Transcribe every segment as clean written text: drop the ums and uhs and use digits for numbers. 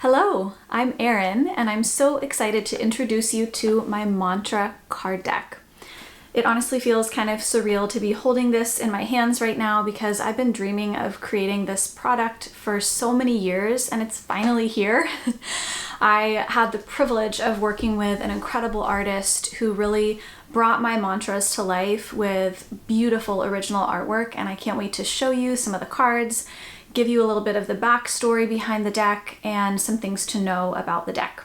Hello, I'm Erin, and I'm so excited to introduce you to my mantra card deck. It honestly feels kind of surreal to be holding this in my hands right now because I've been dreaming of creating this product for so many years and it's finally here. I had the privilege of working with an incredible artist who really brought my mantras to life with beautiful original artwork, and I can't wait to show you some of the cards, give you a little bit of the backstory behind the deck, and some things to know about the deck.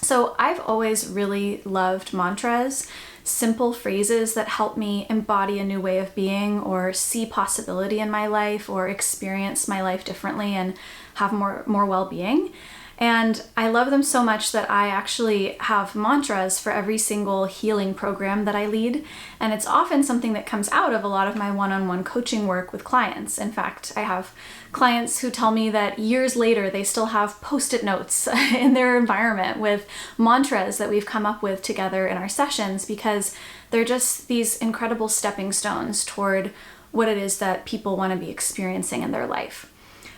So I've always really loved mantras, simple phrases that help me embody a new way of being or see possibility in my life or experience my life differently and have more well-being. And I love them so much that I actually have mantras for every single healing program that I lead. And it's often something that comes out of a lot of my one-on-one coaching work with clients. In fact, I have clients who tell me that years later, they still have Post-it notes in their environment with mantras that we've come up with together in our sessions because they're just these incredible stepping stones toward what it is that people want to be experiencing in their life.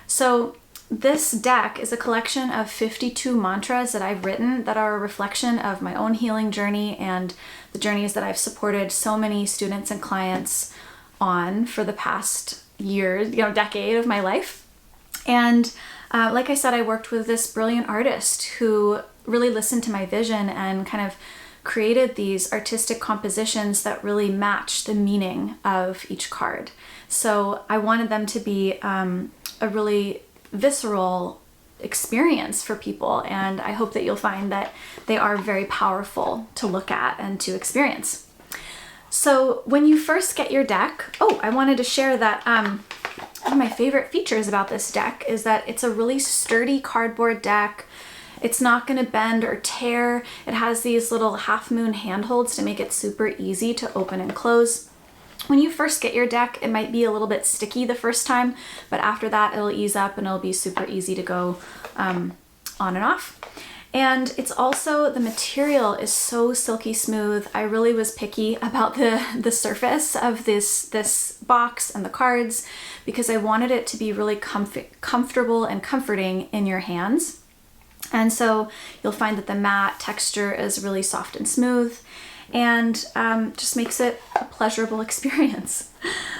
So this deck is a collection of 52 mantras that I've written that are a reflection of my own healing journey and the journeys that I've supported so many students and clients on for the past year, decade of my life. And like I said, I worked with this brilliant artist who really listened to my vision and kind of created these artistic compositions that really match the meaning of each card. So I wanted them to be a really visceral experience for people, and I hope that you'll find that they are very powerful to look at and to experience. So when you first get your deck, I wanted to share that one of my favorite features about this deck is that it's a really sturdy cardboard deck. It's not going to bend or tear. It has these little half moon handholds to make it super easy to open and close. When you first get your deck, it might be a little bit sticky the first time, but after that it'll ease up and it'll be super easy to go on and off. And it's also, the material is so silky smooth. I really was picky about the surface of this box and the cards because I wanted it to be really comfortable and comforting in your hands. And so you'll find that the matte texture is really soft and smooth, and just makes it a pleasurable experience.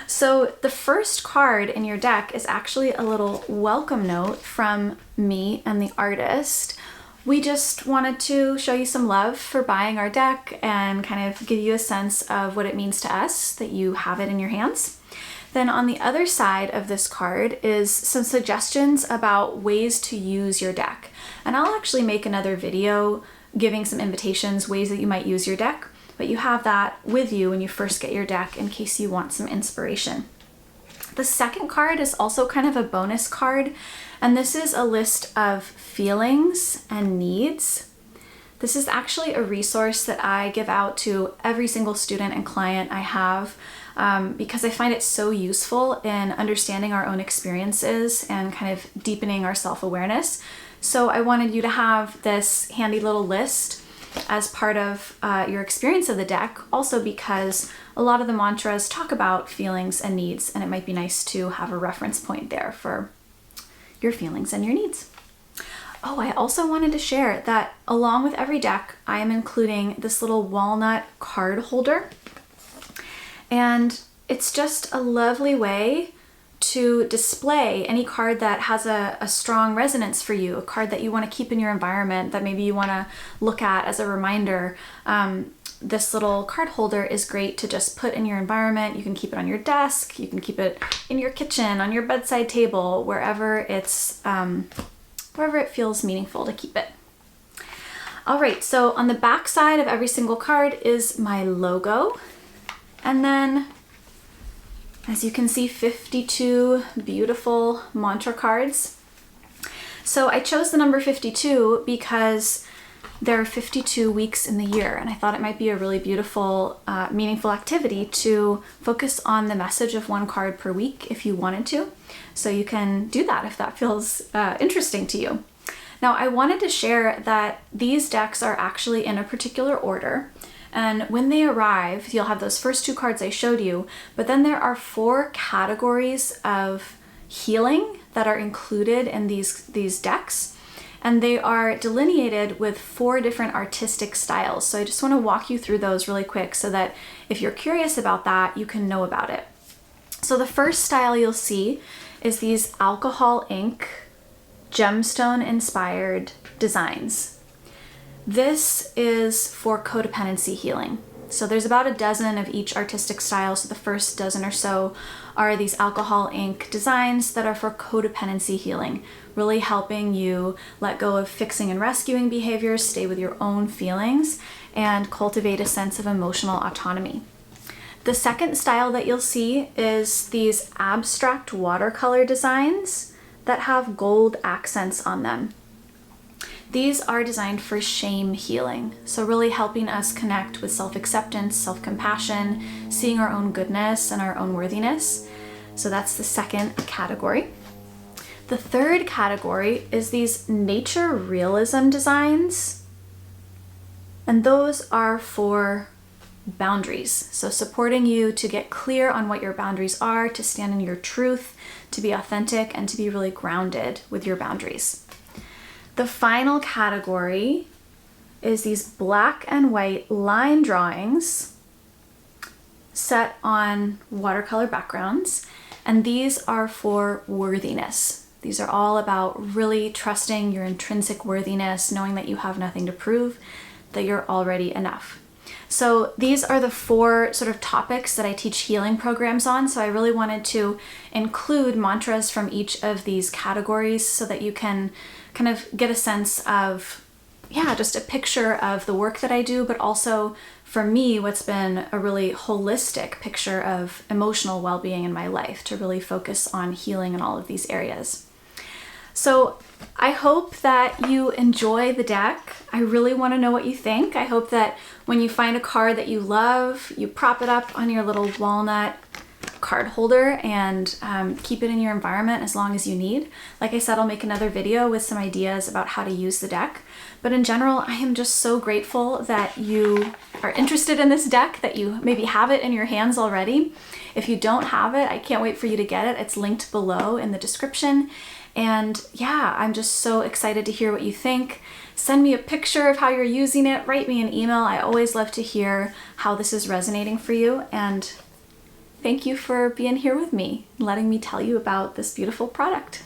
So the first card in your deck is actually a little welcome note from me and the artist. We just wanted to show you some love for buying our deck and kind of give you a sense of what it means to us that you have it in your hands. Then on the other side of this card is some suggestions about ways to use your deck. And I'll actually make another video giving some invitations, ways that you might use your deck. But you have that with you when you first get your deck in case you want some inspiration. The second card is also kind of a bonus card, and this is a list of feelings and needs. This is actually a resource that I give out to every single student and client I have because I find it so useful in understanding our own experiences and kind of deepening our self-awareness. So I wanted you to have this handy little list as part of your experience of the deck, also because a lot of the mantras talk about feelings and needs, and it might be nice to have a reference point there for your feelings and your needs. I also wanted to share that along with every deck, I am including this little walnut card holder, and it's just a lovely way to display any card that has a strong resonance for you, a card that you want to keep in your environment that maybe you want to look at as a reminder. This little card holder is great to just put in your environment. You can keep it on your desk, you can keep it in your kitchen, on your bedside table, wherever it feels meaningful to keep it. All right, so on the back side of every single card is my logo, and then as you can see, 52 beautiful mantra cards. So I chose the number 52 because there are 52 weeks in the year, and I thought it might be a really beautiful, meaningful activity to focus on the message of one card per week if you wanted to. So you can do that if that feels interesting to you. Now, I wanted to share that these decks are actually in a particular order. And when they arrive, you'll have those first two cards I showed you, but then there are 4 categories of healing that are included in these decks. and they are delineated with 4 different artistic styles. So I just want to walk you through those really quick so that if you're curious about that, you can know about it. So the first style you'll see is these alcohol ink gemstone inspired designs. This is for codependency healing. So there's about a dozen of each artistic style. So the first dozen or so are these alcohol ink designs that are for codependency healing, really helping you let go of fixing and rescuing behaviors, stay with your own feelings, and cultivate a sense of emotional autonomy. The second style that you'll see is these abstract watercolor designs that have gold accents on them. These are designed for shame healing, so really helping us connect with self-acceptance, self-compassion, seeing our own goodness and our own worthiness. So that's the second category. The third category is these nature realism designs, and those are for boundaries. So supporting you to get clear on what your boundaries are, to stand in your truth, to be authentic, and to be really grounded with your boundaries. The final category is these black and white line drawings set on watercolor backgrounds, and these are for worthiness. These are all about really trusting your intrinsic worthiness, knowing that you have nothing to prove, that you're already enough. So these are the 4 sort of topics that I teach healing programs on. So I really wanted to include mantras from each of these categories so that you can kind of get a sense of, just a picture of the work that I do, but also for me, what's been a really holistic picture of emotional well-being in my life to really focus on healing in all of these areas. So I hope that you enjoy the deck. I really want to know what you think. I hope that when you find a card that you love, you prop it up on your little walnut card holder and keep it in your environment as long as you need. Like I said, I'll make another video with some ideas about how to use the deck. But in general, I am just so grateful that you are interested in this deck, that you maybe have it in your hands already. If you don't have it, I can't wait for you to get it. It's linked below in the description. And I'm just so excited to hear what you think. Send me a picture of how you're using it. Write me an email. I always love to hear how this is resonating for you. And thank you for being here with me, letting me tell you about this beautiful product.